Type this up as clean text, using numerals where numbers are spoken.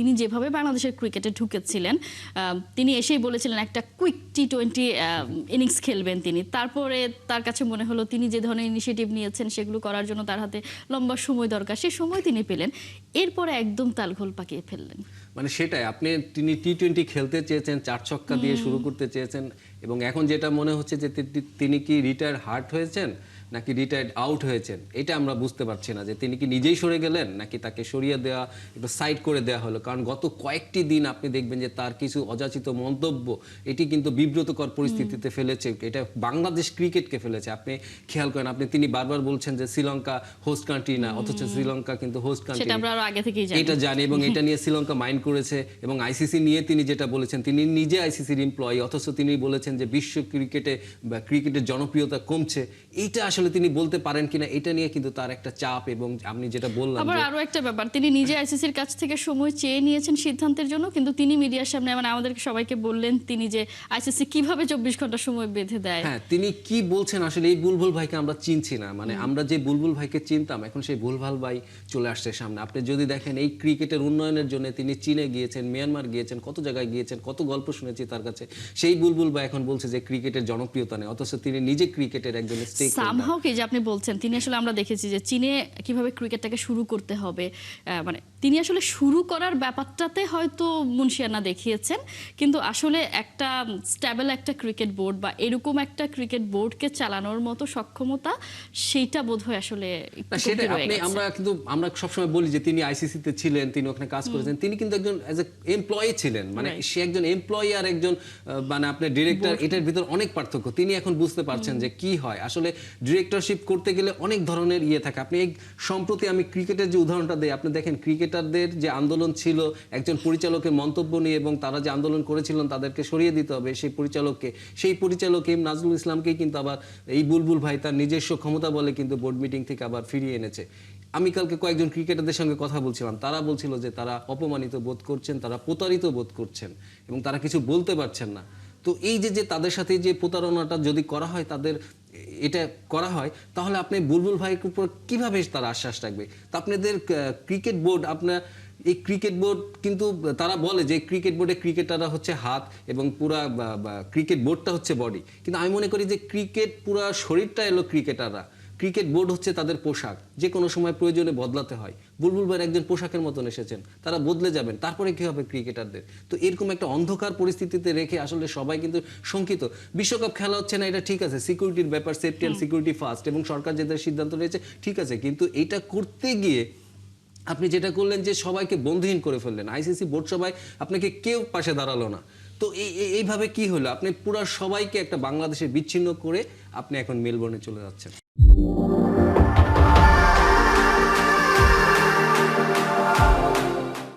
তিনি যেভাবে বাংলাদেশের ক্রিকেটে ঢুকেছিলেন, তিনি এসেই বলেছিলেন একটা কুইক টি-20 ইনিংস খেলবেন তিনি। তারপরে তার কাছে মনে হলো তিনি যে ধরনের ইনিশিয়েটিভ নিয়েছেন সেগুলো করার জন্য তার হাতে লম্বা সময় দরকার, সেই সময় তিনি পেলেন। এরপরে একদম তালঘোল পাকিয়ে ফেললেন। মানে সেটাই, তিনি টি-20 খেলতে চেয়েছেন, 4 ছক্কা দিয়ে শুরু করতে চেয়েছেন, এবং এখন যেটা মনে হচ্ছে যে তিনি কি রিটায়ার হার্ট হয়েছেন নাকি রিটায়ার্ড আউট হয়েছেন, এটা আমরা বুঝতে পারছি না যে তিনি কি নিজেই সরে গেলেন নাকি তাকে সরিয়ে দেওয়া, একটু সাইড করে দেওয়া হলো। কারণ গত কয়েকটি দিন আপনি দেখবেন যে তার কিছু অযাচিত মন্তব্য এটি কিন্তু বিব্রতকর পরিস্থিতিতে ফেলেছে, এটা বাংলাদেশ ক্রিকেটকে ফেলেছে। আপনি খেয়াল করেন, তিনি বারবার বলছেন যে শ্রীলঙ্কা হোস্ট কান্ট্রি না, অথচ শ্রীলঙ্কা কিন্তু হোস্ট কান্ট্রি, সেটা আমরা আগে থেকেই জানি, এটা জানি, এবং এটা নিয়ে শ্রীলঙ্কা মাইন্ড করেছে। এবং আইসিসি নিয়ে তিনি যেটা বলেছেন, তিনি নিজে আইসিসির এমপ্লয়ি, অথচ তিনি বলেছেন যে বিশ্ব ক্রিকেটে বা ক্রিকেটের জনপ্রিয়তা কমছে। এইটা আসলে তিনি বলতে পারেন কিনা, এটা নিয়ে কিন্তু তার একটা চাপ। এবং আপনি যেটা বললাম, আবার আরো একটা ব্যাপার, তিনি নিজে আইসিসির কাছ থেকে সময় চেয়ে নিয়েছেন সিদ্ধান্তের জন্য, কিন্তু তিনি মিডিয়ার সামনে মানে আমাদেরকে সবাইকে বললেন তিনি যে আইসিসি কিভাবে 24 ঘন্টা সময় বেঁধে দেয়। হ্যাঁ, তিনি কি বলছেন আসলে, এই বুলবুল ভাইকে আমরা চিনছি না। মানে আমরা যে বুলবুল ভাইকে চিনতাম, এখন সেই ভুলভাল ভাই চলে আসছে সামনে। আপনি যদি দেখেন, এই ক্রিকেটের উন্নয়নের জন্য তিনি চীনে গিয়েছেন, মিয়ানমার গিয়েছেন, কত জায়গায় গিয়েছেন, কত গল্প শুনেছি তার কাছে। সেই বুলবুল ভাই এখন বলছে যে ক্রিকেটের জনপ্রিয়তা নেই, অথচ তিনি নিজে ক্রিকেটের একজন স্টেক হোল্ডার। সামহাউ কি যে আপনি বলছেন, তিনি আসলে আমরা দেখেছি যে চীনে কিভাবে ক্রিকেটটাকে শুরু করতে হবে, মানে তিনি আসলে শুরু করার ব্যাপারটাতে হয়তো মুনশিয়ানা দেখিয়েছেন, কিন্তু আসলে একটা স্টেবল একটা ক্রিকেট বোর্ড বা এরকম একটা ক্রিকেট বোর্ডকে চালানোর মতো সক্ষমতা, সেইটা বোধহয় আসলে সেটা আমরা সবসময় বলি যে তিনি আইসিসিতে ছিলেন, তিনি ওখানে কাজ করেছেন, তিনি কিন্তু একজন অ্যাজ এ এমপ্লয়ি ছিলেন। মানে সে একজন এমপ্লয়ি আর একজন মানে আপনার ডিরেক্টর, এটার ভিতর অনেক পার্থক্য। তিনি এখন বুঝতে পারছেন যে কি হয় আসলে ডিরেক্টরশিপ করতে গেলে অনেক ধরনের থাকে। আপনি এই সম্প্রতি আমি ক্রিকেটের যে উদাহরণটা দেই, আপনি দেখেন ক্রিকেটারদের যে আন্দোলন ছিল একজন পরিচালকের মন্তব্য নিয়ে, এবং তারা যে আন্দোলন করেছিলেন তাদেরকে সরিয়ে দিতে হবে সেই পরিচালক এম নাজরুল ইসলামকেই কিন্তু আবার এই বুলবুল ভাই তার নিজস্ব ক্ষমতা বলে কিন্তু বোর্ড মিটিং থেকে আবার ফিরিয়ে এনেছে। আমি কালকে কয়েকজন ক্রিকেটারদের সঙ্গে কথা বলছিলাম, তারা বলছিল যে তারা অপমানিত বোধ করছেন, তারা প্রতারিত বোধ করছেন, এবং তারা কিছু বলতে পারছেন না। তো এই যে তাদের সাথে যে প্রতারণাটা যদি করা হয়, এটা করা হয়, তাহলে আপনি বুলবুল ভাইয়ের উপর কিভাবে তারা আশ্বাস রাখবে? তো আপনাদের ক্রিকেট বোর্ড, এই ক্রিকেট বোর্ড কিন্তু তারা বলে যে ক্রিকেট বোর্ডে ক্রিকেটাররা হচ্ছে হাত এবং পুরা ক্রিকেট বোর্ডটা হচ্ছে বডি, কিন্তু আমি মনে করি যে ক্রিকেট পুরা শরীরটা এলো ক্রিকেটাররা, ক্রিকেট বোর্ড হচ্ছে তাদের পোশাক, যে কোনো সময় প্রয়োজনে বদলাতে হয়। বুলবুল ভাই একজন পোশাকের মতন এসেছেন, তারা বদলে যাবেন, তারপরে কি হবে ক্রিকেটারদের? তো এরকম একটা অন্ধকার পরিস্থিতিতে রেখে আসলে সবাই কিন্তু শঙ্কিত। বিশ্বকাপ খেলা হচ্ছে না, এটা ঠিক আছে, সিকিউরিটির ব্যাপার, সেফটি অ্যান্ড সিকিউরিটি ফার্স্ট, এবং সরকার যেটা সিদ্ধান্ত নিয়েছে ঠিক আছে, কিন্তু এটা করতে গিয়ে আপনি যেটা করলেন যে সবাইকে বন্ধুহীন করে ফেললেন। আইসিসি বোর্ড সবাই আপনাকে কেউ পাশে দাঁড়ালো না। তো এইভাবে কি হলো? আপনি পুরো সবাইকে একটা বাংলাদেশে বিচ্ছিন্ন করে আপনি এখন মেলবোর্নে চলে যাচ্ছেন।